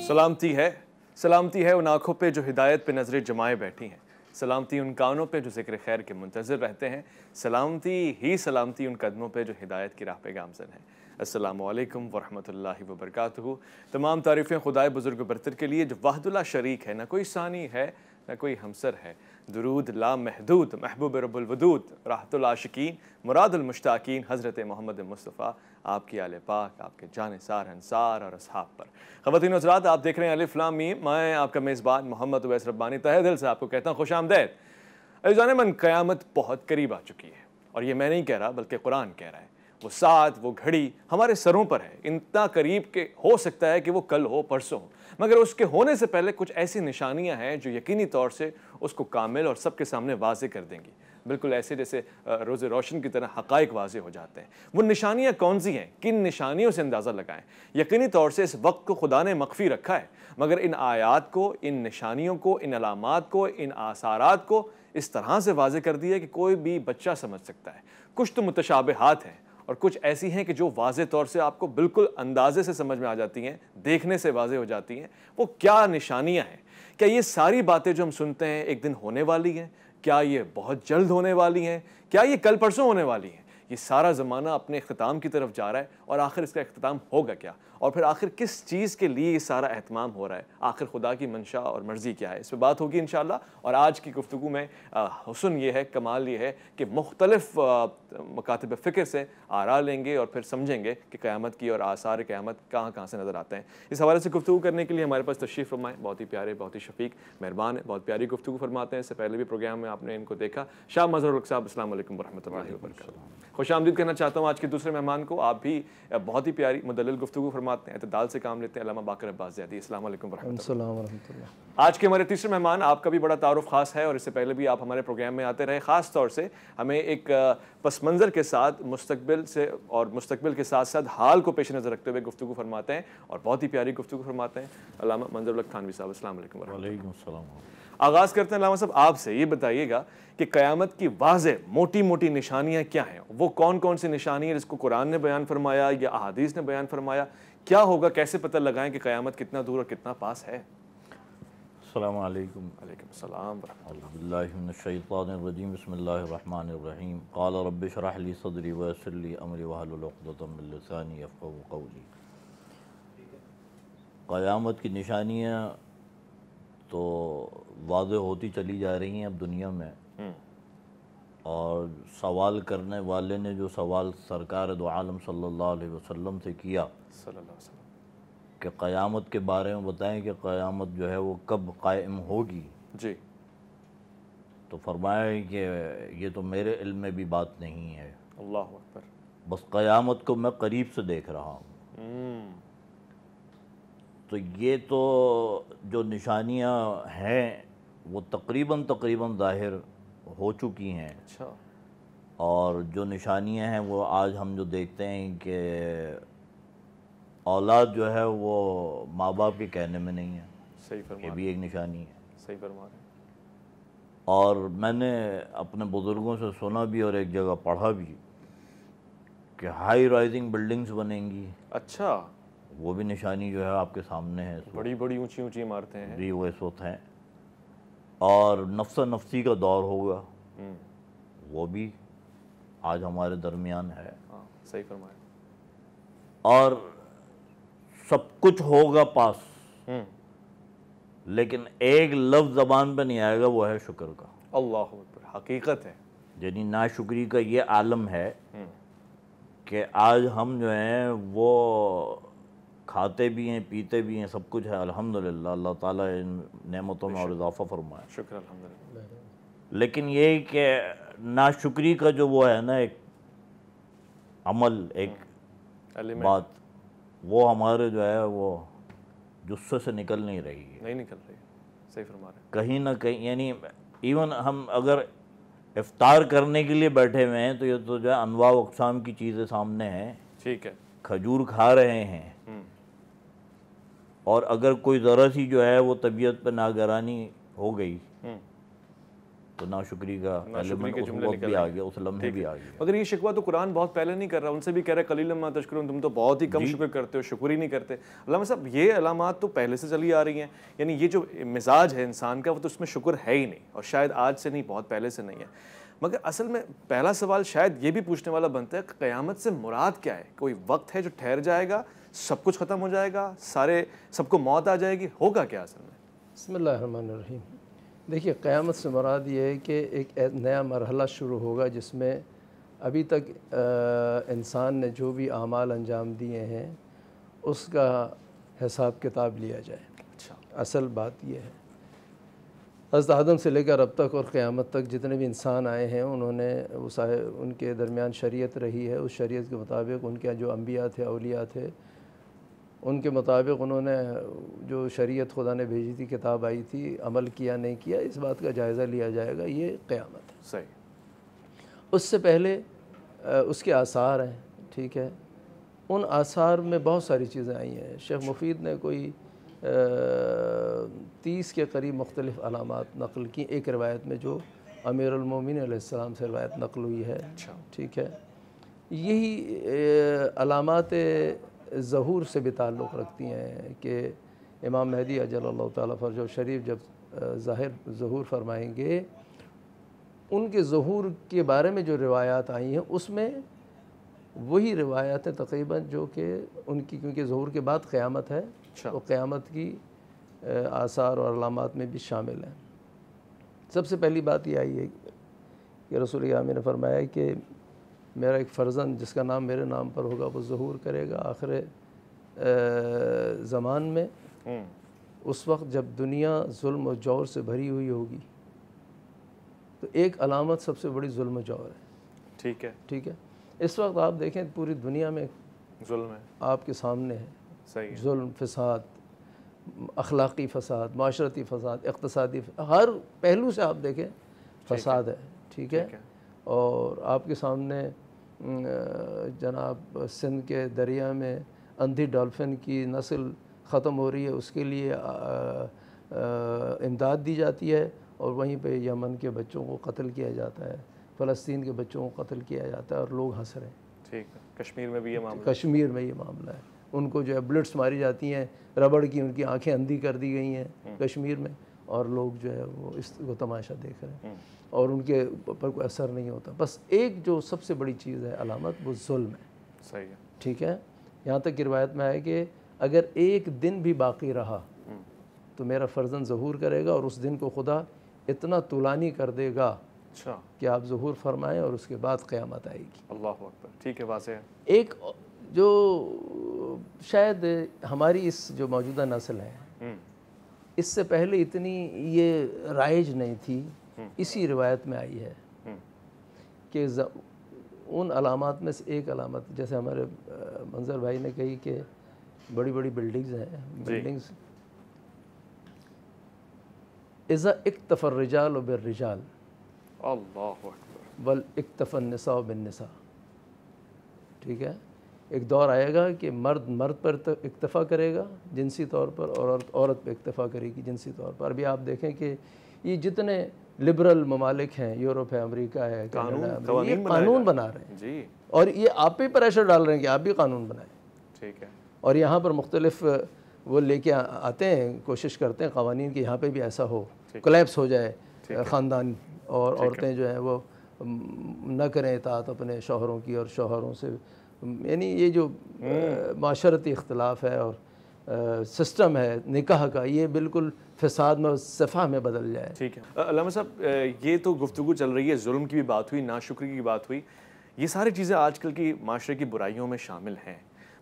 سلامتی ہے ان آنکھوں پہ جو ہدایت پہ نظریں جمائے بیٹھی ہیں، سلامتی ان کانوں پہ جو ذکر خیر کے منتظر رہتے ہیں، سلامتی ان قدموں پہ جو ہدایت کی راہ پہ گامزن ہیں۔ السلام علیکم ورحمۃ اللہ وبرکاتہ۔ تمام تعریفیں خدائے بزرگ و برتر کے لیے جو وحدہ لا شریک ہے، نہ کوئی ثانی ہے نہ کوئی ہمسر ہے۔ درود لا محدود محبوب رب الودود راحت العاشقین مراد المشتاقین حضرت محمد مصطفیٰ، آپ کی آل پاک، آپ کے جانثار انصار اور اصحاب پر۔ خواتین و حضرات، آپ دیکھ رہے ہیں الف لام میم، میں آپ کا میزبان محمد اویس ربانی تہہ دل سے آپ کو کہتا ہوں خوش آمدید۔ عزیزان من، قیامت بہت قریب آ چکی ہے، اور یہ میں نہیں کہہ رہا بلکہ قرآن کہہ رہا ہے۔ وہ ساعت، وہ گھڑی ہمارے سروں پر ہے، اتنا قریب کہ ہو سکتا ہے کہ وہ کل ہو پرسوں ہو، مگر اس کے ہونے سے پہلے کچھ ایسی نشانیاں ہیں جو یقینی طور سے اس کو کامل اور سب کے سامنے واضح کر دیں گی، بالکل ایسے جیسے روز روشن کی طرح حقائق واضح ہو جاتے ہیں۔ وہ نشانیاں کون سی ہیں؟ کن نشانیوں سے اندازہ لگائیں؟ یقینی طور سے اس وقت کو خدا نے مخفی رکھا ہے، مگر ان آیات کو، ان نشانیوں کو، ان علامات کو، ان آثارات کو اس طرح سے واضح کر دیا کہ کوئی بھی بچہ سمجھ سکتا ہے۔ کچھ تو متشابہات ہیں اور کچھ ایسی ہیں کہ جو واضح طور سے آپ کو بالکل اندازے سے سمجھ میں آ جاتی ہیں، دیکھنے سے واضح ہو جاتی ہیں۔ وہ کیا نشانیاں ہیں؟ کیا یہ ساری باتیں جو ہم سنتے ہیں ایک دن ہونے والی ہیں؟ کیا یہ بہت جلد ہونے والی ہیں؟ کیا یہ کل پرسوں ہونے والی ہیں؟ یہ سارا زمانہ اپنے اختتام کی طرف جا رہا ہے، اور آخر اس کا اختتام ہوگا کیا؟ اور پھر آخر کس چیز کے لیے یہ سارا اہتمام ہو رہا ہے؟ آخر خدا کی منشا اور مرضی کیا ہے؟ اس پہ بات ہوگی انشاءاللہ۔ اور آج کی گفتگو میں حسن یہ ہے، کمال یہ ہے کہ مختلف مکاتب فکر سے آراء لیں گے اور پھر سمجھیں گے کہ قیامت کی اور آثار قیامت کہاں کہاں سے نظر آتے ہیں۔ اس حوالے سے گفتگو کرنے کے لیے ہمارے پاس تشریف فرمائیں بہت ہی پیارے، بہت ہی شفیق مہربان ہیں، بہت پیاری گفتگو فرماتے ہیں۔ اس سے پہلے بھی پروگرام میں آپ نے ان کو دیکھا، شاہ مظہر الحق صاحب، السلام علیکم ورحمۃ اللہ وبرکاتہ۔ خوش آمدید کہنا چاہتا ہوں آج کے دوسرے مہمان کو۔ آپ بھی بہت ہی پیاری مدلل گفتگو فرماتے ہیں، اعتدال سے کام لیتے ہیں، علامہ باقر عباس زیدی، السلام علیکم ورحمۃ اللہ۔ آج کے ہمارے تیسرے مہمان، آپ کا بھی بڑا تعارف خاص ہے، اور اس سے پہلے بھی آپ ہمارے پروگرام میں آتے رہے۔ خاص طور سے ہمیں ایک پس منظر کے ساتھ مستقبل کے ساتھ ساتھ حال کو پیش نظر رکھتے ہوئے گفتگو فرماتے ہیں، اور بہت ہی پیاری گفتگو فرماتے ہیں، علامہ منظر الحق تھانوی صاحب، السلام علیکم ورحمۃ اللہ۔ وعلیکم السلام۔ آغاز کرتے ہیں علامہ صاحب آپ سے، یہ بتائیے گا کہ قیامت کی واضح موٹی موٹی نشانیاں کیا ہیں؟ وہ کون کون سی نشانی ہیں جس کو قرآن نے بیان فرمایا یا احادیث نے بیان فرمایا؟ کیا ہوگا؟ کیسے پتہ لگائیں کہ قیامت کتنا دور اور کتنا پاس ہے؟ السلام علیکم۔ وعلیکم السلام ورحمۃ اللہ۔ اعوذ باللہ من الشیطان الرجیم، بسم اللہ الرحمن الرحیم۔ قال رب اشرح لی صدری ویسر لی امری واحلل عقدۃ من لسانی یفقہوا قولی۔ قیامت کی نشانیاں تو واضح ہوتی چلی جا رہی ہیں اب دنیا میں، اور سوال کرنے والے نے جو سوال سرکار دو عالم صلی اللہ علیہ وسلم سے کیا صلی اللہ علیہ وسلم کہ قیامت کے بارے میں بتائیں کہ قیامت جو ہے وہ کب قائم ہوگی، جی، تو فرمایا کہ یہ تو میرے علم میں بھی بات نہیں ہے، اللہ اکبر، بس قیامت کو میں قریب سے دیکھ رہا ہوں۔ تو یہ تو جو نشانیاں ہیں وہ تقریباً ظاہر ہو چکی ہیں، اچھا، اور جو نشانیاں ہیں وہ آج ہم جو دیکھتے ہیں کہ اولاد جو ہے وہ ماں باپ کے کہنے میں نہیں ہے، صحیح فرما یہ بھی ایک نشانی ہے۔ صحیح فرما رہے ہیں۔ اور میں نے اپنے بزرگوں سے سنا بھی اور ایک جگہ پڑھا بھی کہ ہائی رائزنگ بلڈنگز بنیں گی، اچھا، وہ بھی نشانی جو ہے آپ کے سامنے ہے، بڑی بڑی اونچی اونچی عمارتیں ہیں بھی وہ اس وقت ہیں، اور نفس نفسی کا دور ہوگا، وہ بھی آج ہمارے درمیان ہے، ہاں، صحیح فرمایا، اور سب کچھ ہوگا پاس، لیکن ایک لفظ زبان پہ نہیں آئے گا، وہ ہے شکر کا۔ اللہ اکبر، حقیقت ہے، یعنی ناشکری کا یہ عالم ہے کہ آج ہم جو ہیں وہ کھاتے بھی ہیں، پیتے بھی ہیں، سب کچھ ہے، الحمدللہ، اللہ تعالیٰ ان نعمتوں میں اور اضافہ فرمائے، شکر الحمدللہ، لیکن یہ کہ ناشکری کا جو وہ ہے نا ایک عمل، ایک بات، وہ ہمارے جو ہے وہ جثے سے نکل نہیں رہی ہے، نہیں نکل رہی، صحیح فرما رہے ہیں، کہیں نہ کہیں، یعنی ایون ہم اگر افطار کرنے کے لیے بیٹھے ہوئے ہیں تو یہ تو جو ہے انواع و اقسام کی چیزیں سامنے ہیں، ٹھیک ہے، کھجور کھا رہے ہیں، اور اگر کوئی ذرا سی جو ہے وہ طبیعت پہ ناگرانی ہو گئی تو ناشکری کا ناشکری کے اس جملے وقت نکل بھی آئیں آ گے۔ گیا، اس لمحے بھی آ گیا۔ مگر یہ شکوہ تو قرآن بہت پہلے نہیں کر رہا، ان سے بھی کہہ رہا ہے قلیلا ما تشکرون، تم تو بہت ہی کم شکر کرتے ہو، شکر ہی نہیں کرتے۔ علامہ صاحب یہ علامات تو پہلے سے چلی آ رہی ہیں، یعنی یہ جو مزاج ہے انسان کا وہ تو اس میں شکر ہے ہی نہیں، اور شاید آج سے نہیں، بہت پہلے سے نہیں ہے۔ مگر اصل میں پہلا سوال شاید یہ بھی پوچھنے والا بنتا ہے کہ قیامت سے مراد کیا ہے؟ کوئی وقت ہے جو ٹھہر جائے گا، سب کچھ ختم ہو جائے گا، سب کو موت آ جائے گی، ہوگا کیا اصل میں؟ بسم اللہ الرحمن الرحیم۔ دیکھیے قیامت سے مراد یہ ہے کہ ایک نیا مرحلہ شروع ہوگا جس میں ابھی تک انسان نے جو بھی اعمال انجام دیے ہیں اس کا حساب کتاب لیا جائے۔ اچھا، اصل بات یہ ہے، حضرت آدم سے لے کر اب تک اور قیامت تک جتنے بھی انسان آئے ہیں انہوں نے ان کے درمیان شریعت رہی ہے، اس شریعت کے مطابق ان کے جو انبیاء تھے، اولیاء تھے، ان کے مطابق انہوں نے جو شریعت خدا نے بھیجی تھی، کتاب آئی تھی، عمل کیا نہیں کیا، اس بات کا جائزہ لیا جائے گا، یہ قیامت ہے۔ صحیح۔ اس سے پہلے اس کے آثار ہیں، ٹھیک ہے، ان آثار میں بہت ساری چیزیں آئی ہیں۔ شیخ مفید نے کوئی 30 کے قریب مختلف علامات نقل کی، ایک روایت میں جو امیر المومنین علیہ السلام سے روایت نقل ہوئی ہے، ٹھیک ہے۔ یہی علامات ظہور سے بھی تعلق رکھتی ہیں کہ امام مہدی اجل اللہ تعالیٰ فرجہ شریف جب ظہور فرمائیں گے، ان کے ظہور کے بارے میں جو روایات آئی ہیں اس میں وہی روایات ہیں تقریباً جو کہ ان کی، کیونکہ ظہور کے بعد قیامت ہے، تو قیامت کی آثار اور علامات میں بھی شامل ہیں۔ سب سے پہلی بات یہ آئی ہے کہ رسول اکرم نے فرمایا کہ میرا ایک فرزند جس کا نام میرے نام پر ہوگا وہ ظہور کرے گا آخر زمان میں، اس وقت جب دنیا ظلم و جور سے بھری ہوئی ہوگی۔ تو ایک علامت سب سے بڑی ظلم و جور ہے، ٹھیک ہے۔ اس وقت آپ دیکھیں پوری دنیا میں ظلم ہے، آپ کے سامنے ہے، صحیح، ظلم، فساد، اخلاقی فساد، معاشرتی فساد، اقتصادی فساد، ہر پہلو سے آپ دیکھیں فساد ہے، ٹھیک ہے۔ اور آپ کے سامنے جناب سندھ کے دریا میں اندھی ڈالفن کی نسل ختم ہو رہی ہے، اس کے لیے امداد دی جاتی ہے، اور وہیں پہ یمن کے بچوں کو قتل کیا جاتا ہے، فلسطین کے بچوں کو قتل کیا جاتا ہے، اور لوگ ہنس رہے ہیں۔ ٹھیک ہے، کشمیر میں بھی یہ معاملہ، کشمیر میں یہ معاملہ ہے، ان کو جو ہے بلٹس ماری جاتی ہیں ربڑ کی، ان کی آنکھیں اندھی کر دی گئی ہیں کشمیر میں، اور لوگ جو ہے وہ اس کو تماشا دیکھ رہے ہیں، اور ان کے اوپر کوئی اثر نہیں ہوتا۔ بس ایک جو سب سے بڑی چیز ہے علامت، وہ ظلم ہے، صحیح ہے، ٹھیک ہے۔ یہاں تک کہ روایت میں ہے کہ اگر ایک دن بھی باقی رہا تو میرا فرزند ظہور کرے گا، اور اس دن کو خدا اتنا طولانی کر دے گا کہ آپ ظہور فرمائیں، اور اس کے بعد قیامت آئے گی۔ اللہ اکبر، ٹھیک ہے، واضح ہے۔ ایک جو شاید ہماری اس جو موجودہ نسل ہے، اس سے پہلے اتنی یہ رائج نہیں تھی، اسی روایت میں آئی ہے کہ ان علامات میں سے ایک علامت، جیسے ہمارے منظر بھائی نے کہی کہ بڑی بڑی بلڈنگز ہیں، بلڈنگز اذا اکتفى الرجال بالرجال اللہ اکبر، بل اکتفى النساء بالنساء، ٹھیک ہے۔ ایک دور آئے گا کہ مرد مرد پر اکتفا کرے گا جنسی طور پر، اور عورت پہ اکتفا کرے گی جنسی طور پر۔ ابھی آپ دیکھیں کہ یہ جتنے لبرل ممالک ہیں، یورپ ہے، امریکہ ہے، کینیڈا ہے، یہ قانون بنا رہے ہیں جی، اور یہ آپ پہ پریشر ڈال رہے ہیں کہ آپ بھی قانون بنائیں، ٹھیک ہے، اور یہاں پر مختلف وہ لے کے آتے ہیں، کوشش کرتے ہیں قوانین کہ یہاں پہ بھی ایسا ہو، کولیپس ہو جائے خاندان، اور عورتیں جو ہیں وہ نہ کریں اطاعت اپنے شوہروں کی، اور شوہروں سے، یعنی یہ جو معاشرتی اختلاف ہے اور سسٹم ہے نکاح کا، یہ بالکل فساد میں، صفحہ میں بدل جائے۔ ٹھیک ہے علامہ صاحب، یہ تو گفتگو چل رہی ہے، ظلم کی بھی بات ہوئی، ناشکری کی بات ہوئی، یہ ساری چیزیں آج کل کی معاشرے کی برائیوں میں شامل ہیں،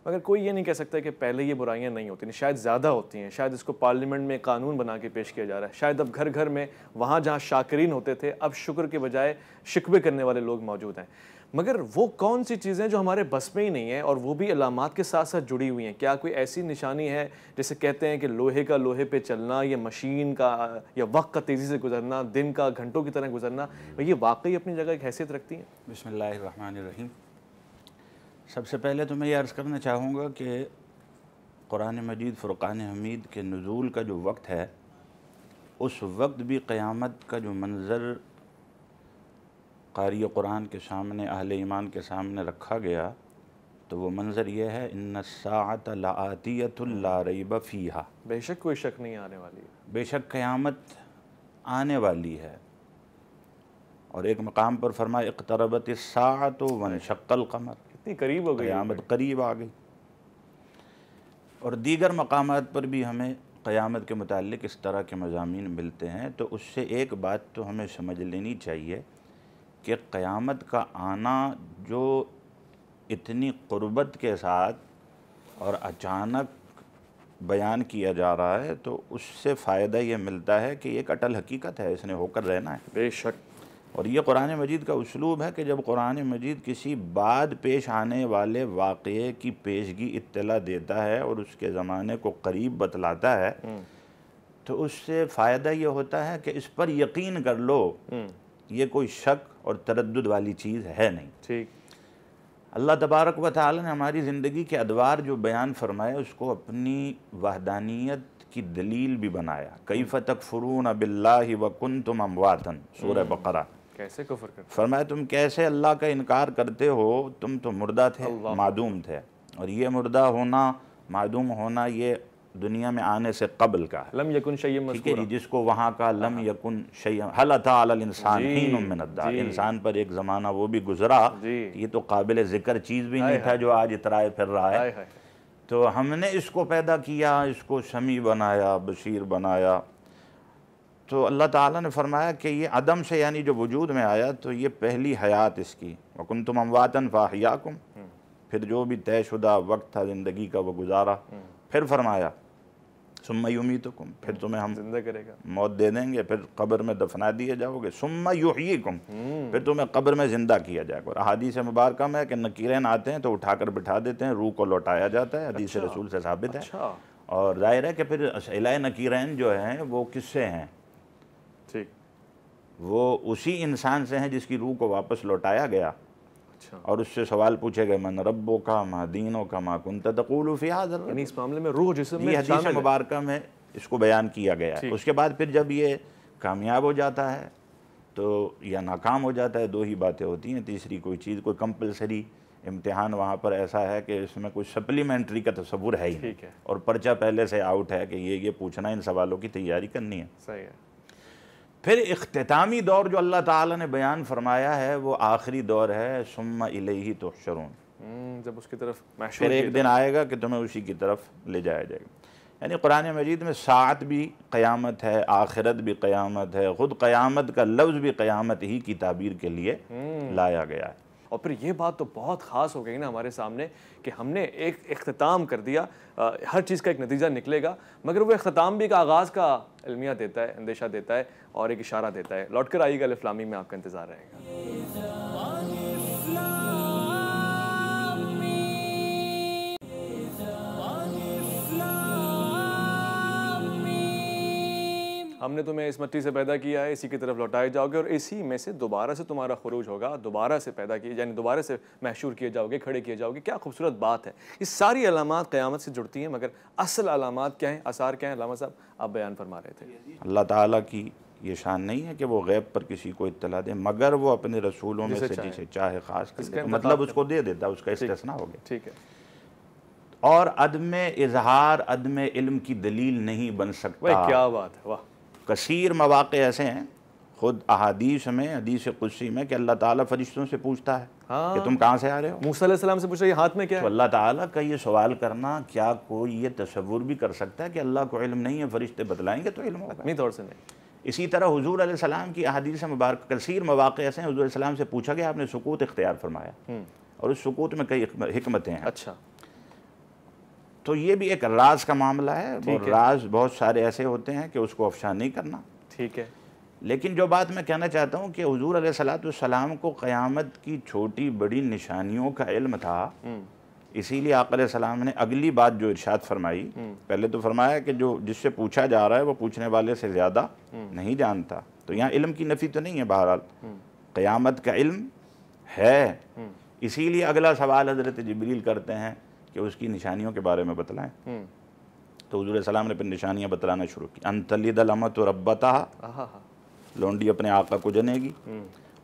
مگر کوئی یہ نہیں کہہ سکتا کہ پہلے یہ برائیاں نہیں ہوتی، شاید زیادہ ہوتی ہیں، شاید اس کو پارلیمنٹ میں قانون بنا کے پیش کیا جا رہا ہے، شاید اب گھر گھر میں وہاں جہاں شاکرین ہوتے تھے اب شکر کے بجائے شکوے کرنے والے لوگ موجود ہیں۔ مگر وہ کون سی چیزیں جو ہمارے بس میں ہی نہیں ہیں، اور وہ بھی علامات کے ساتھ ساتھ جڑی ہوئی ہیں؟ کیا کوئی ایسی نشانی ہے جیسے کہتے ہیں کہ لوہے کا لوہے پہ چلنا، یا مشین کا، یا وقت کا تیزی سے گزرنا، دن کا گھنٹوں کی طرح گزرنا، یہ واقعی اپنی جگہ ایک حیثیت رکھتی ہیں؟ بسم اللہ الرحمن الرحیم۔ سب سے پہلے تو میں یہ عرض کرنا چاہوں گا کہ قرآن مجید فرقان حمید کے نزول کا جو وقت ہے، اس وقت بھی قیامت کا جو منظر قاری قرآن کے سامنے، اہل ایمان کے سامنے رکھا گیا تو وہ منظر یہ ہے، ان الساعۃ لآتیۃ لا ریب فیہا، بے شک کوئی شک نہیں آنے والی ہے، بے شک قیامت آنے والی ہے۔ اور ایک مقام پر فرمایا اقتربت الساعۃ وانشق القمر، کتنی قریب ہو گئی قیامت قریب آ گئی۔ اور دیگر مقامات پر بھی ہمیں قیامت کے متعلق اس طرح کے مضامین ملتے ہیں، تو اس سے ایک بات تو ہمیں سمجھ لینی چاہیے کہ قیامت کا آنا جو اتنی قربت کے ساتھ اور اچانک بیان کیا جا رہا ہے، تو اس سے فائدہ یہ ملتا ہے کہ ایک اٹل حقیقت ہے، اس نے ہو کر رہنا ہے۔ بے شک۔ اور یہ قرآن مجید کا اسلوب ہے کہ جب قرآن مجید کسی بعد پیش آنے والے واقعے کی پیشگی اطلاع دیتا ہے اور اس کے زمانے کو قریب بتلاتا ہے، تو اس سے فائدہ یہ ہوتا ہے کہ اس پر یقین کر لو، یہ کوئی شک اور تردد والی چیز ہے نہیں۔ ٹھیک۔ اللہ تبارک و تعالی نے ہماری زندگی کے ادوار جو بیان فرمائے، اس کو اپنی وحدانیت کی دلیل بھی بنایا۔ کیف تکفرون باللہ وکنتم امواتا، سورہ بقرہ۔ کیسے کفر کرتے؟ فرمایا تم کیسے اللہ کا انکار کرتے ہو، تم تو مردہ تھے، معدوم تھے، اور یہ مردہ ہونا، معدوم ہونا، یہ دنیا میں آنے سے قبل کا ہے۔ لم یکن شیئا ٹھیک ہے مذکورا، جی، جس کو وہاں کا لم یکن شیئا، حل اتی علی الانسان حین من الدہر، انسان پر ایک زمانہ وہ بھی گزرا، یہ تو قابل ذکر چیز بھی نہیں تھا جو آج اترائے پھر رہا ہے۔ تو ہم نے اس کو پیدا کیا، اس کو سمیع بنایا، بشیر بنایا۔ تو اللہ تعالیٰ نے فرمایا کہ یہ عدم سے یعنی جو وجود میں آیا، تو یہ پہلی حیات اس کی، وَكُنْتُمْ أَمْوَاتًا فَأَحْيَاكُمْ، پھر جو بھی طے شدہ وقت تھا زندگی کا وہ گزارا۔ پھر فرمایا ثُمَّ يُمِيتُكُمْ، پھر تمہیں ہم زندہ کرے گا، موت دے دیں گے، پھر قبر میں دفنا دیے جاؤ گے۔ ثُمَّ يُحْيِيكُمْ، پھر تمہیں قبر میں زندہ کیا جائے گا۔ اور احادیث مبارکہ میں ہے کہ نکیرین آتے ہیں تو اٹھا کر بٹھا دیتے ہیں، روح کو لوٹایا جاتا ہے، حدیث رسول سے ثابت ہے۔ اور ظاہر ہے کہ پھر اسئلہ نکیرین جو ہیں وہ کس سے ہیں؟ ٹھیک، وہ اسی انسان سے ہیں جس کی روح کو واپس لوٹایا گیا، اور اس سے سوال پوچھے گئے من ربک ما دینک ما کنت تقول فی ھذا الرجل، یعنی اس معاملے میں روح جسم میں یہ حدیث مبارکہ میں اس کو بیان کیا گیا ہے۔ اس کے بعد پھر جب یہ کامیاب ہو جاتا ہے تو یا ناکام ہو جاتا ہے، دو ہی باتیں ہوتی ہیں، تیسری کوئی چیز، کوئی کمپلسری امتحان وہاں پر ایسا ہے کہ اس میں کوئی سپلیمنٹری کا تصور ہے ہی نہیں، اور پرچہ پہلے سے آؤٹ ہے کہ یہ پوچھنا، ان سوالوں کی تیاری کرنی ہے۔ صحیح ہے۔ پھر اختتامی دور جو اللہ تعالیٰ نے بیان فرمایا ہے وہ آخری دور ہے، ثم الیہ تحشرون، جب اس کی طرف محشور پھر ایک دن آئے گا کہ تمہیں اسی کی طرف لے جایا جائے گا۔ یعنی قرآن مجید میں ساعت بھی قیامت ہے، آخرت بھی قیامت ہے، خود قیامت کا لفظ بھی قیامت ہی کی تعبیر کے لیے لایا گیا ہے۔ اور پھر یہ بات تو بہت خاص ہو گئی نا ہمارے سامنے کہ ہم نے ایک اختتام کر دیا، ہر چیز کا ایک نتیجہ نکلے گا، مگر وہ اختتام بھی ایک آغاز کا علمیہ دیتا ہے، اندیشہ دیتا ہے اور ایک اشارہ دیتا ہے۔ لوٹ کر آئیے گا، الف لام میم میں آپ کا انتظار رہے گا۔ ہم نے تمہیں اس مٹی سے پیدا کیا ہے، اسی کی طرف لوٹائے جاؤ گے، اور اسی میں سے دوبارہ سے تمہارا خروج ہوگا، دوبارہ سے پیدا کیے یعنی دوبارہ سے محشور کیے جاؤ گے، کھڑے کیے جاؤ گے۔ کیا خوبصورت بات ہے۔ یہ ساری علامات قیامت سے جڑتی ہیں، مگر اصل علامات کیا ہیں، آثار کیا ہیں؟ علامہ صاحب آپ بیان فرما رہے تھے۔ اللہ تعالیٰ کی یہ شان نہیں ہے کہ وہ غیب پر کسی کو اطلاع دے، مگر وہ اپنے رسولوں میں سے جسے چاہے خاص کر دے، مطلب اس کو دے دیتا ہے، اس کا استثناء ہو گیا۔ ٹھیک ہے۔ اور عدم اظہار عدم علم کی دلیل نہیں بن سکتا۔ کیا بات ہے، واہ۔ کثیر مواقع ایسے ہیں خود احادیث میں، حدیث قدسی میں، کہ اللہ تعالیٰ فرشتوں سے پوچھتا ہے کہ تم کہاں سے آ رہے ہو؟ موسیٰ علیہ السلام سے پوچھا یہ ہاتھ میں کیا ہے؟ تو اللہ تعالیٰ کا یہ سوال کرنا، کیا کوئی یہ تصور بھی کر سکتا ہے کہ اللہ کو علم نہیں ہے، فرشتے بتلائیں گے تو علم ہوگا؟ اپنی طور سے نہیں۔ اسی طرح حضور علیہ السلام کی احادیث مبارک کثیر مواقع ایسے ہیں، حضور علیہ السلام سے پوچھا گیا، آپ نے سکوت اختیار فرمایا، اور اس سکوت میں کئی حکمتیں ہیں۔ اچھا، تو یہ بھی ایک راز کا معاملہ ہے، اور راز بہت سارے ایسے ہوتے ہیں کہ اس کو افشا نہیں کرنا۔ ٹھیک ہے۔ لیکن جو بات میں کہنا چاہتا ہوں کہ حضور علیہ السلام کو قیامت کی چھوٹی بڑی نشانیوں کا علم تھا، اسی لیے آقا علیہ السلام نے اگلی بات جو ارشاد فرمائی، پہلے تو فرمایا کہ جو جس سے پوچھا جا رہا ہے وہ پوچھنے والے سے زیادہ نہیں جانتا، تو یہاں علم کی نفی تو نہیں ہے، بہرحال قیامت کا علم ہے، اسی لیے اگلا سوال حضرت جبریل کرتے ہیں کہ اس کی نشانیوں کے بارے میں بتلائیں۔ تو حضور علیہ السلام نے پھر نشانیاں بتلانا شروع کی۔ ان تلد الامۃ ربتہا، لونڈی اپنے آقا کو جنے گی،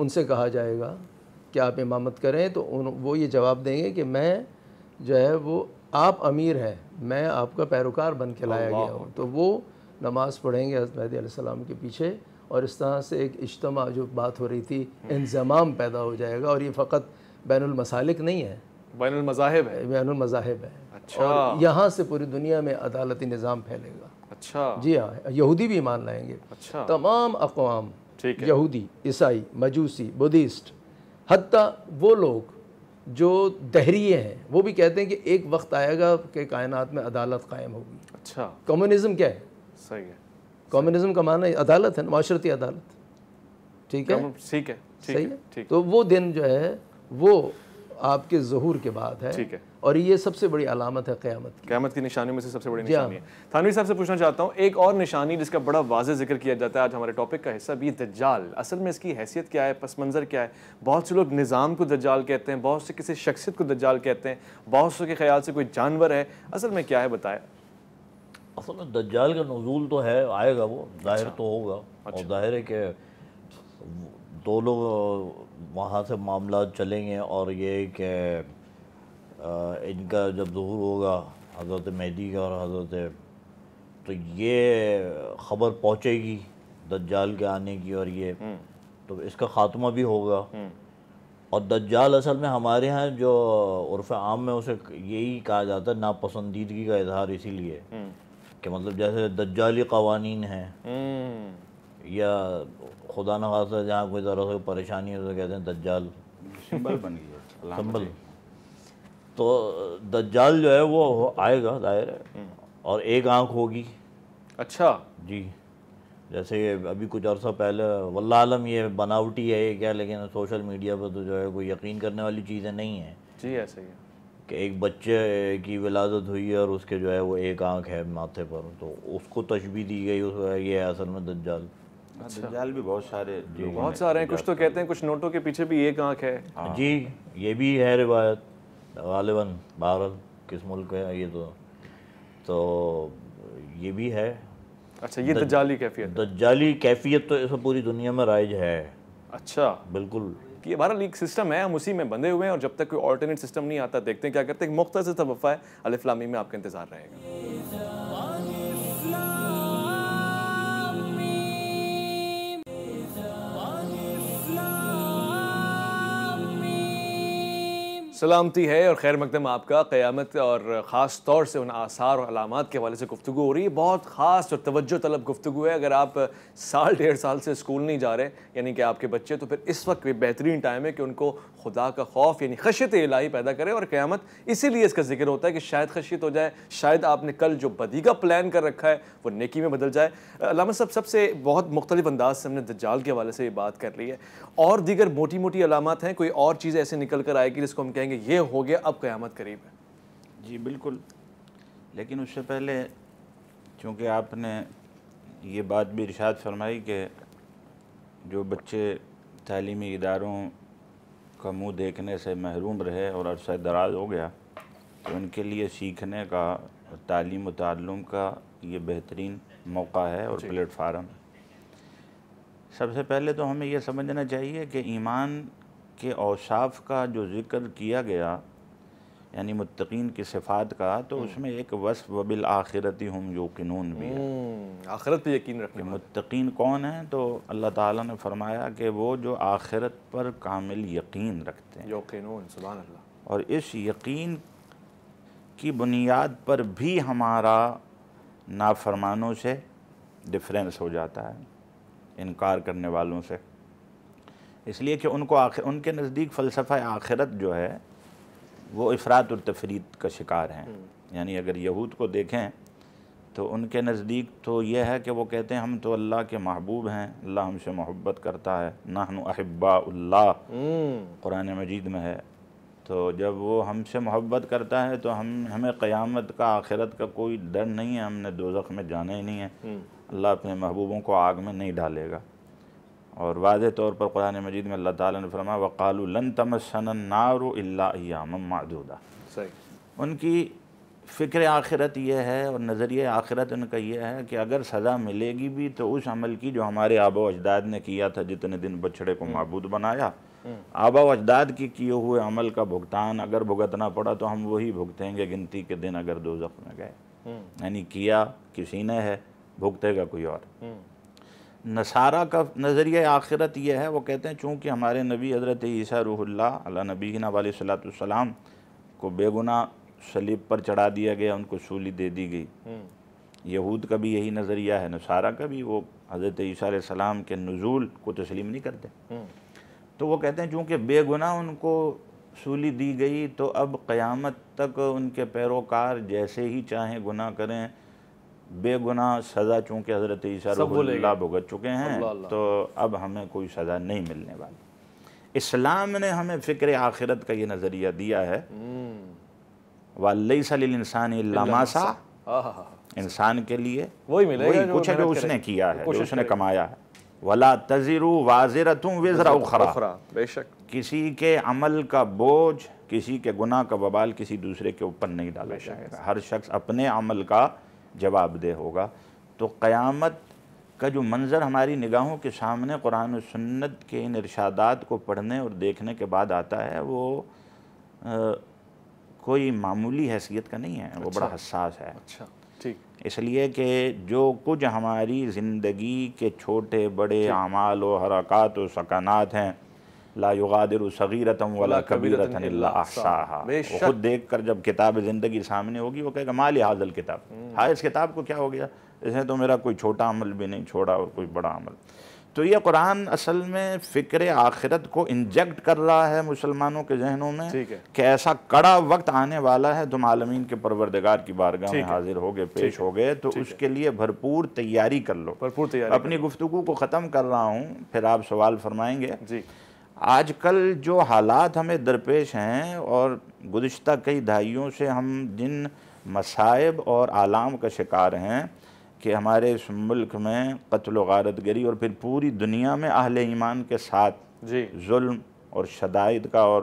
ان سے کہا جائے گا کہ آپ امامت کریں تو وہ یہ جواب دیں گے کہ میں جو ہے وہ آپ امیر ہیں، میں آپ کا پیروکار بن کے لایا گیا ہوں. تو وہ نماز پڑھیں گے حضرت مہدی علیہ السلام کے پیچھے، اور اس طرح سے ایک اجتماع جو بات ہو رہی تھی انضمام پیدا ہو جائے گا. اور یہ فقط بین المسالک نہیں ہے، بین المذاہب ہے. بین المذاہب ہے. اچھا. اور یہاں سے پوری دنیا میں عدالتی نظام پھیلے گا. اچھا. جی ہاں، یہودی بھی ایمان لائیں گے. اچھا. تمام اقوام، ٹھیک ہے، یہودی، عیسائی، مجوسی، بدھسٹ، حتیٰ وہ لوگ جو دہریے ہیں وہ بھی کہتے ہیں کہ ایک وقت آئے گا کہ کائنات میں عدالت قائم ہوگی. اچھا. کمیونزم کیا ہے؟ صحیح ہے. کمیونزم کا معنی عدالت ہے، معاشرتی عدالت. ٹھیک ہے، ٹھیک ہے، صحیح ہے. تو وہ دن جو ہے وہ آپ کے ظہور کے بعد ہے. ٹھیک ہے. اور یہ سب سے بڑی علامت ہے قیامت کی. قیامت کی نشانیوں میں سے سب سے بڑی نشانی ہے. تھانوی صاحب سے پوچھنا چاہتا ہوں ایک اور نشانی جس کا بڑا واضح ذکر کیا جاتا ہے آج ہمارے ٹاپک کا حصہ بھی، دجال. اصل میں اس کی حیثیت کیا ہے، پس منظر کیا ہے؟ بہت سے لوگ نظام کو دجال کہتے ہیں، بہت سے کسی شخصیت کو دجال کہتے ہیں، بہت سے کے خیال سے کوئی جانور ہے. اصل میں کیا ہے بتائیں. اصل میں دجال کا نزول تو ہے، آئے گا، وہ ظاہر تو ہوگا. اور ظاہر ہے کہ دو لوگ وہاں سے معاملات چلیں گے، اور یہ کہ ان کا جب ظہور ہوگا حضرت مہدی کا اور حضرت، تو یہ خبر پہنچے گی دجال کے آنے کی، اور یہ تو اس کا خاتمہ بھی ہوگا. اور دجال اصل میں ہمارے ہاں جو عرف عام میں اسے یہی کہا جاتا ہے ناپسندیدگی کا اظہار، اسی لیے کہ مطلب جیسے دجالی قوانین ہیں، یا خدا نخواستہ جہاں کوئی ذرا کوئی پریشانی ہو تو کہتے ہیں دجال سمبل بن گیا، سمبل. تو دجال جو ہے وہ آئے گا ظاہر ہے، اور ایک آنکھ ہوگی. اچھا. جی، جیسے یہ ابھی کچھ عرصہ پہلے، واللہ عالم یہ بناوٹی ہے یہ کیا، لیکن سوشل میڈیا پہ تو جو ہے کوئی یقین کرنے والی چیزیں نہیں ہیں. جی ایسے ہی ہے کہ ایک بچے کی ولادت ہوئی ہے اور اس کے جو ہے وہ ایک آنکھ ہے ماتھے پر، تو اس کو تشبیہ دی گئی، اس کو یہ ہے اصل میں دجال. دجال بھی بہت سارے، بہت سارے ہیں. کچھ تو کہتے ہیں کچھ نوٹوں کے پیچھے بھی ایک آنکھ ہے. جی یہ بھی ہے روایت، غالباً بہرحال کس ملک ہے یہ تو یہ بھی ہے. اچھا، یہ دجالی کیفیت، دجالی کیفیت تو اس پوری دنیا میں رائج ہے. اچھا، بالکل. یہ بہرحال ایک سسٹم ہے، ہم اسی میں بندھے ہوئے ہیں، اور جب تک کوئی آلٹرنیٹ سسٹم نہیں آتا دیکھتے ہیں کیا کرتے ہیں. ایک مختصر سا وقفہ ہے، الف لام میم میں آپ کا انتظار رہے گا. سلامتی ہے اور خیر مقدم آپ کا. قیامت اور خاص طور سے ان آثار اور علامات کے حوالے سے گفتگو ہو رہی ہے. بہت خاص اور توجہ طلب گفتگو ہے. اگر آپ سال 1.5 سال سے اسکول نہیں جا رہے، یعنی کہ آپ کے بچے، تو پھر اس وقت بھی بہترین ٹائم ہے کہ ان کو خدا کا خوف یعنی خشیت الہی پیدا کرے. اور قیامت اسی لیے اس کا ذکر ہوتا ہے کہ شاید خشیت ہو جائے، شاید آپ نے کل جو بدی کا پلان کر رکھا ہے وہ نیکی میں بدل جائے. علامہ صاحب سب سے بہت مختلف انداز سے ہم نے دجال کے حوالے سے یہ بات کر لی ہے، اور دیگر موٹی موٹی علامات ہیں. کوئی اور چیز ایسے نکل کر آئے گی جس کو ہم کہیں گے یہ ہو گیا اب قیامت قریب ہے؟ جی بالکل. لیکن اس سے پہلے چونکہ آپ نے یہ بات بھی ارشاد فرمائی کہ جو بچے تعلیمی اداروں کا منہ دیکھنے سے محروم رہے اور عرصہ دراز ہو گیا، تو ان کے لیے سیکھنے کا، تعلیم و تعلم کا یہ بہترین موقع ہے اور پلیٹ فارم. سب سے پہلے تو ہمیں یہ سمجھنا چاہیے کہ ایمان کے اوصاف کا جو ذکر کیا گیا، یعنی متقین کی صفات کا، تو اس میں ایک وصف وبالآخرۃ ہم یوقنون بھی ہے. آخرت پہ یقین رکھنے والے. متقین کون ہیں؟ تو اللہ تعالیٰ نے فرمایا کہ وہ جو آخرت پر کامل یقین رکھتے ہیں. یوقنون، سبحان اللہ. اور اس یقین کی بنیاد پر بھی ہمارا نافرمانوں سے ڈفرینس ہو جاتا ہے، انکار کرنے والوں سے. اس لیے کہ ان کے نزدیک فلسفہ آخرت جو ہے وہ افراط اور تفریط کا شکار ہیں. یعنی اگر یہود کو دیکھیں تو ان کے نزدیک تو یہ ہے کہ وہ کہتے ہیں ہم تو اللہ کے محبوب ہیں، اللہ ہم سے محبت کرتا ہے، نحن احباء اللہ، قرآن مجید میں ہے. تو جب وہ ہم سے محبت کرتا ہے تو ہمیں قیامت کا، آخرت کا کوئی ڈر نہیں ہے، ہم نے دوزخ میں جانا ہی نہیں ہے، اللہ اپنے محبوبوں کو آگ میں نہیں ڈالے گا. اور واضح طور پر قرآن مجید میں اللہ تعالیٰ نے فرمایا وَقَالُوا لَن تَمَسَّنَا النَّارُ إِلَّا أَيَّامًا مَّعْدُودَةً. صحیح. ان کی فکر آخرت یہ ہے اور نظریہ آخرت ان کا یہ ہے کہ اگر سزا ملے گی بھی تو اس عمل کی جو ہمارے آبا و اجداد نے کیا تھا، جتنے دن بچڑے کو معبود بنایا، آبا و اجداد کی کیے ہوئے عمل کا بھگتان اگر بھگتنا پڑا تو ہم وہی بھگتیں گے گنتی کے دن اگر دوزخ میں گئے۔ یعنی کیا کسی نے ہے، بھگتے گا کوئی اور۔ نصارہ کا نظریہ آخرت یہ ہے، وہ کہتے ہیں چونکہ ہمارے نبی حضرت عیسیٰ روح اللہ علیہ نبینا علیہ الصلوۃ والسلام کو بے گناہ صلیب پر چڑھا دیا گیا، ان کو سولی دے دی گئی۔ یہود کا بھی یہی نظریہ ہے، نصارہ کا بھی، وہ حضرت عیسیٰ علیہ السلام کے نزول کو تسلیم نہیں کرتے۔ تو وہ کہتے ہیں چونکہ بے گناہ ان کو سولی دی گئی تو اب قیامت تک ان کے پیروکار جیسے ہی چاہیں گناہ کریں، بے گناہ سزا چونکہ حضرت عیسیٰ روح اللہ بھگت چکے ہیں تو اب ہمیں کوئی سزا نہیں ملنے والی۔ اسلام نے ہمیں فکر آخرت کا یہ نظریہ دیا ہے، وَلَيْسَ لِلْإِنسَانِ إِلَّا مَا سَعَىٰ، انسان کے لیے وہی کچھ ہے جو اس نے کیا ہے، جو اس نے کمایا ہے۔ وَلَا تَزِرُ وَازِرَةٌ وِزْرَ أُخْرَىٰ، بے شک کسی کے عمل کا بوجھ، کسی کے گناہ کا وبال کسی دوسرے کے اوپر نہیں ڈالا جائے گا، ہر شخص اپنے عمل کا جواب دہ ہوگا۔ تو قیامت کا جو منظر ہماری نگاہوں کے سامنے قرآن و سنت کے ان ارشادات کو پڑھنے اور دیکھنے کے بعد آتا ہے، وہ کوئی معمولی حیثیت کا نہیں ہے، وہ بڑا حساس ہے۔ اچھا ٹھیک، اس لیے کہ جو کچھ ہماری زندگی کے چھوٹے بڑے اعمال و حرکات و سکنات ہیں، لا یغادر صغیرۃ ولا کبیرۃ الا احصاها، وہ خود دیکھ کر جب کتاب زندگی سامنے ہوگی وہ کہے گا ما لہذا الکتاب، ہاں اس کتاب کو کیا ہو گیا، اس نے تو میرا کوئی چھوٹا عمل بھی نہیں چھوڑا اور کوئی بڑا عمل۔ تو یہ قرآن اصل میں فکر آخرت کو انجیکٹ کر رہا ہے مسلمانوں کے ذہنوں میں کہ ایسا کڑا وقت آنے والا ہے، تم عالمین کے پروردگار کی بارگاہ میں حاضر ہوگے، پیش ہوگے، تو اس کے لیے بھرپور تیاری کر لو۔ اپنی گفتگو کو ختم کر رہا ہوں، پھر آپ سوال فرمائیں گے۔ آج کل جو حالات ہمیں درپیش ہیں اور گزشتہ کئی دہائیوں سے ہم جن مصائب اور آلام کا شکار ہیں کہ ہمارے اس ملک میں قتل و غارت گری اور پھر پوری دنیا میں اہل ایمان کے ساتھ ظلم اور شدائد کا، اور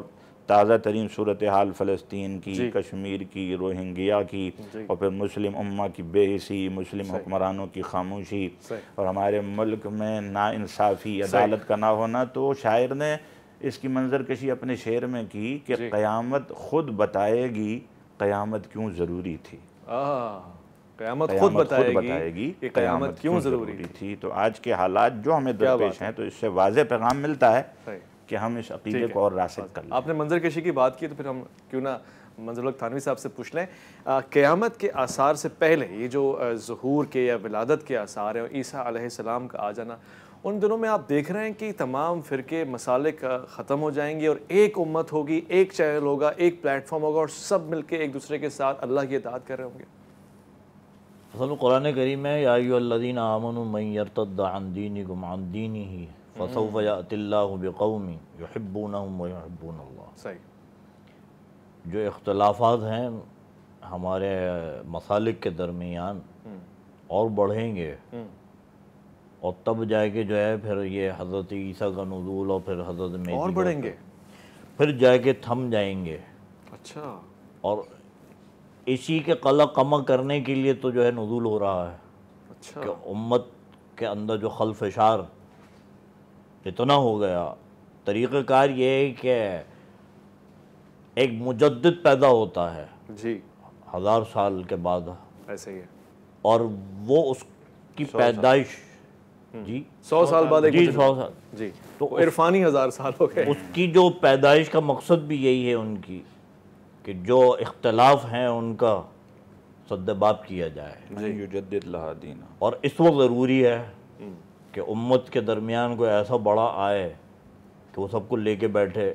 تازہ ترین صورتحال فلسطین کی، کشمیر کی، روہنگیا کی، اور پھر مسلم امہ کی بے حسی، مسلم حکمرانوں کی خاموشی، اور ہمارے ملک میں ناانصافی، عدالت کا نہ ہونا، تو شاعر نے اس کی منظر کشی اپنے شعر میں کی کہ قیامت خود بتائے گی قیامت کیوں ضروری تھی۔ قیامت خود بتائے گی کہ قیامت کیوں ضروری تھی۔ تو آج کے حالات جو ہمیں درپیش ہیں، تو اس سے واضح پیغام ملتا ہے کہ ہم اس عقیدے کو اور راسخ کر لیں۔ آپ نے منظر کشی کی بات کی تو پھر ہم کیوں نہ منظر الحق تھانوی صاحب سے پوچھ لیں، قیامت کے آثار سے پہلے یہ جو ظہور کے یا ولادت کے آثار ہیں، عیسیٰ علیہ السلام کا آ جانا، ان دنوں میں آپ دیکھ رہے ہیں کہ تمام فرقے مسالک ختم ہو جائیں گے اور ایک امت ہوگی، ایک چینل ہوگا، ایک پلیٹ فارم ہوگا، اور سب مل کے ایک دوسرے کے ساتھ اللہ کی اطاعت کر رہے ہوں گے۔ اصل قرآن کریم ہے یا ایھا الذین آمنوا من یرتد عن دینکم عن دینہ فسوف یأتی اللہ بقوم یحبونہم ویحبون اللہ۔ صحیح۔ جو اختلافات ہیں ہمارے مسالک کے درمیان اور بڑھیں گے، اور تب جائے کے جو ہے پھر یہ حضرت عیسیٰ کا نزول اور پھر حضرت مہدی اور بڑھیں گے، پھر جائے کے تھم جائیں گے۔ اچھا۔ اور اسی کے قلع کما کرنے کے لیے تو جو ہے نزول ہو رہا ہے۔ اچھا۔ کہ امت کے اندر جو خلفشار اتنا ہو گیا، طریقہ کار یہ ہے کہ ایک مجدد پیدا ہوتا ہے جی 1000 سال کے بعد، ایسے ہی ہے، اور وہ اس کی پیدائش جی 100 سال بعد ایک جی 100 سال جی، تو عرفانی 1000 سال ہو گئے۔ اس کی جو پیدائش کا مقصد بھی یہی ہے ان کی کہ جو اختلاف ہیں ان کا سد باب کیا جائے، یجدد لہا دینہ۔ اور اس وقت ضروری ہے کہ امت کے درمیان کوئی ایسا بڑا آئے کہ وہ سب کو لے کے بیٹھے،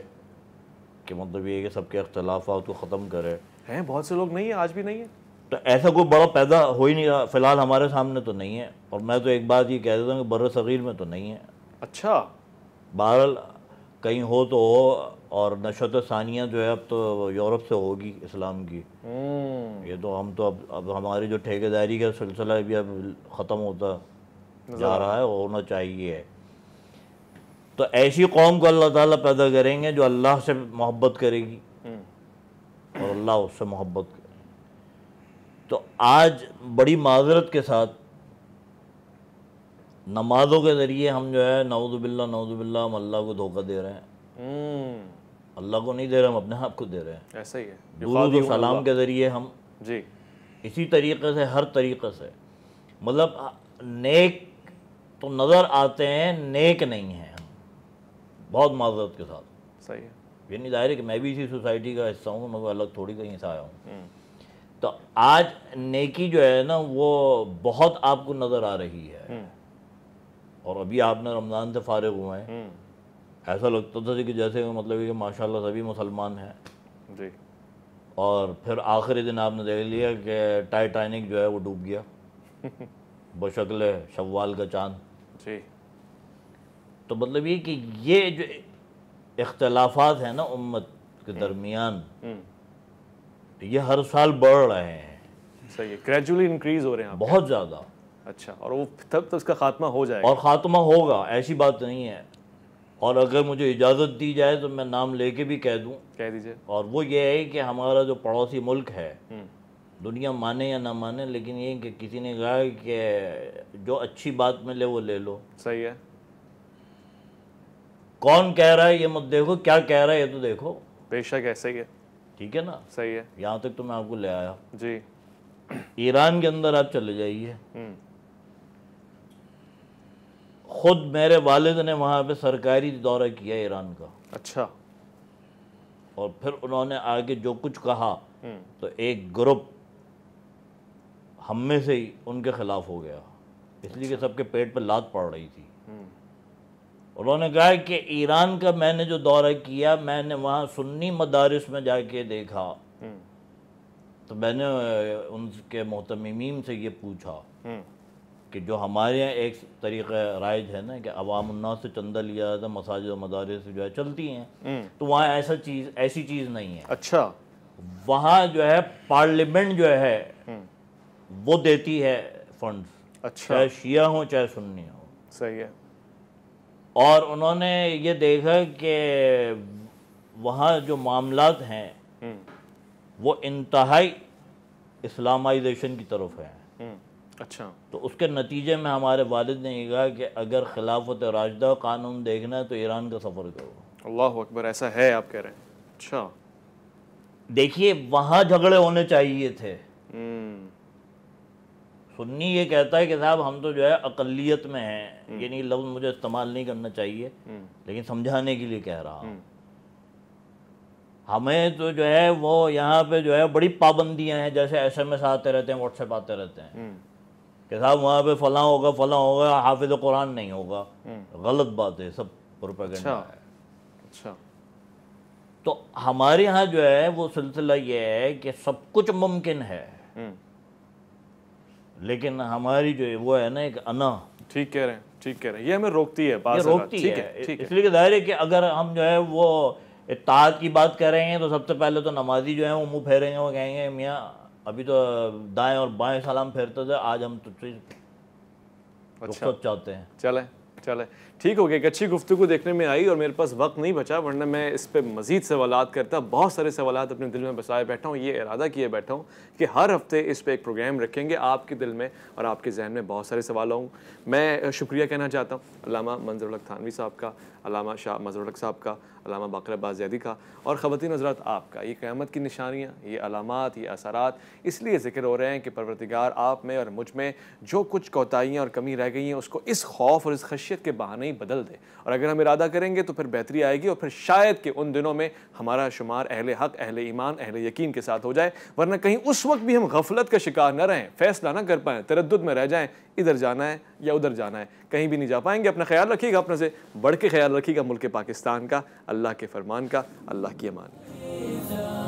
کہ مطلب یہ ہے کہ سب کے اختلافات کو ختم کرے۔ ہیں بہت سے لوگ نہیں ہیں، آج بھی نہیں ہیں، تو ایسا کوئی بڑا پیدا ہو ہی نہیں رہا، فی الحال ہمارے سامنے تو نہیں ہے، اور میں تو ایک بات یہ کہہ دیتا ہوں کہ بر صغیر میں تو نہیں ہے۔ اچھا، بہرحال کہیں ہو تو ہو، اور نشأت ثانیہ جو ہے اب تو یورپ سے ہوگی اسلام کی، یہ تو ہم تو اب ہماری جو ٹھیکیداری کا سلسلہ بھی اب ختم ہوتا جا رہا ہے، ہونا چاہیے۔ تو ایسی قوم کو اللہ تعالیٰ پیدا کریں گے جو اللہ سے محبت کرے گی اور اللہ اس سے محبت کرے۔ تو آج بڑی معذرت کے ساتھ نمازوں کے ذریعے ہم جو ہے نعوذ باللہ ہم اللہ کو دھوکہ دے رہے ہیں. اللہ کو نہیں دے رہے، ہم اپنے آپ کو دے رہے ہیں. ایسا ہی ہے. درود و سلام کے ذریعے ہم جی اسی طریقے سے ہر طریقے سے مطلب نیک تو نظر آتے ہیں، نیک نہیں ہیں ہم، بہت معذرت کے ساتھ. صحیح ہے. یہ نہیں ظاہر ہے کہ میں بھی اسی سوسائٹی کا حصہ ہوں، میں کوئی الگ تھوڑی کہیں سے آیا ہوں. تو آج نیکی جو ہے نا وہ بہت آپ کو نظر آ رہی ہے. اور ابھی آپ نے رمضان سے فارغ ہوئے ہیں، ایسا لگتا تھا کہ جیسے مطلب کہ ماشاءاللہ سبھی مسلمان ہیں. جی. اور پھر آخری دن آپ نے دیکھ لیا کہ ٹائٹینک جو ہے وہ ڈوب گیا بشکل شوال کا چاند. جی. تو مطلب یہ کہ یہ جو اختلافات ہیں نا امت کے درمیان، یہ ہر سال بڑھ رہے ہیں. صحیح ہے. گریجولی انکریز ہو رہے ہیں بہت زیادہ. اچھا. اور وہ تب اس کا خاتمہ ہو جائے گا. اور خاتمہ ہوگا، ایسی بات نہیں ہے. اور اگر مجھے اجازت دی جائے تو میں نام لے کے بھی کہہ دوں. کہہ دیجئے. اور وہ یہ ہے کہ ہمارا جو پڑوسی ملک ہے، دنیا مانے یا نہ مانے، لیکن یہ کہ کسی نے کہا کہ جو اچھی بات ملے وہ لے لو. صحیح ہے. کون کہہ رہا ہے یہ مت دیکھو، کیا کہہ رہا ہے یہ تو دیکھو. بے شک ایسا ہی ہے. ٹھیک ہے نا. صحیح ہے. یہاں تک تو میں آپ کو لے آیا. جی. ایران کے اندر آپ چلے جائیے، خود میرے والد نے وہاں پہ سرکاری دورہ کیا ایران کا. اچھا. اور پھر انہوں نے آگے جو کچھ کہا تو ایک گروپ ہم میں سے ہی ان کے خلاف ہو گیا، اس لیے کہ سب کے پیٹ پہ لات پڑ رہی تھی. انہوں نے کہا کہ ایران کا میں نے جو دورہ کیا، میں نے وہاں سنی مدارس میں جا کے دیکھا تو میں نے ان کے محتممین سے یہ پوچھا کہ جو ہمارے یہاں ایک طریقہ رائج ہے نا کہ عوام الناس سے چندہ لیا جاتا ہے، مساجد و مدارس جو ہے چلتی ہیں، تو وہاں ایسی چیز نہیں ہے. اچھا. وہاں جو ہے پارلیمنٹ جو ہے وہ دیتی ہے فنڈز. اچھا. چاہے شیعہ ہوں چاہے سنی ہوں. صحیح ہے. اور انہوں نے یہ دیکھا کہ وہاں جو معاملات ہیں وہ انتہائی اسلامائزیشن کی طرف ہیں. اچھا. تو اس کے نتیجے میں ہمارے والد نے یہ کہا کہ اگر خلافت راشدہ قانون دیکھنا ہے تو ایران کا سفر کرو. اللہ اکبر. ایسا ہے آپ کہہ رہے ہیں. اچھا. دیکھیے وہاں جھگڑے ہونے چاہیے تھے. سنی یہ کہتا ہے کہ صاحب ہم تو جو ہے اقلیت میں ہیں، یہ نہیں لفظ مجھے استعمال نہیں کرنا چاہیے لیکن سمجھانے کے لیے کہہ رہا ہوں. ہمیں تو جو ہے وہ یہاں پہ جو ہے بڑی پابندیاں ہیں، جیسے ایس ایم ایس آتے رہتے ہیں، واٹس ایپ آتے رہتے ہیں کہ صاحب وہاں پہ فلاں ہوگا، حافظ قرآن نہیں ہوگا. غلط بات ہے، سب پروپیگنڈا ہے. اچھا. تو ہمارے ہاں جو ہے وہ سلسلہ یہ ہے کہ سب کچھ ممکن ہے، لیکن ہماری جو وہ ہے نا ایک انا. ٹھیک کہہ رہے ہیں. ٹھیک کہہ رہے ہیں. یہ ہمیں روکتی ہے. یہ روکتی ہے. اس لیے کہ ظاہر ہے کہ اگر ہم جو ہے وہ اطاعت کی بات کریں گے تو سب سے پہلے تو نمازی جو ہیں وہ منہ پھیریں گے، وہ کہیں گے میاں ابھی تو دائیں اور بائیں سلام پھیرتے تھے، آج ہم تو رخصت چاہتے ہیں. چلیں ٹھیک ہو گیا. ایک اچھی گفتگو دیکھنے میں آئی اور میرے پاس وقت نہیں بچا، ورنہ میں اس پہ مزید سوالات کرتا. بہت سارے سوالات اپنے دل میں بسائے بیٹھا ہوں. یہ ارادہ کیے بیٹھا ہوں کہ ہر ہفتے اس پہ ایک پروگرام رکھیں گے. آپ کے دل میں اور آپ کے ذہن میں بہت سارے سوال ہوں. میں شکریہ کہنا چاہتا ہوں علامہ منظر الحق تھانوی صاحب کا، علامہ شاہ مظہر الحق صاحب کا، علامہ باقر عباس زیدی کا، اور خواتین حضرات آپ کا. یہ قیامت کی نشانیاں، یہ علامات، یہ اثرات اس لیے ذکر ہو رہے ہیں کہ پروردگار آپ میں اور مجھ میں جو کچھ کوتاہیاں اور کمی رہ گئی ہیں اس کو اس خوف اور اس خشیت کے بہانے ہی بدل دے. اور اگر ہم ارادہ کریں گے تو پھر بہتری آئے گی، اور پھر شاید کہ ان دنوں میں ہمارا شمار اہل حق، اہل ایمان، اہل یقین کے ساتھ ہو جائے. ورنہ کہیں اس وقت بھی ہم غفلت کا شکار نہ رہیں، فیصلہ نہ کر پائیں، تردد میں رہ جائیں ادھر جانا ہے یا ادھر جانا ہے. کہیں بھی نہیں جا پائیں گے. اپنا خیال رکھیے گا، اپنے سے بڑھ کے خیال رکھیے گا ملک پاکستان کا، اللہ کے فرمان کا. اللہ کی امان.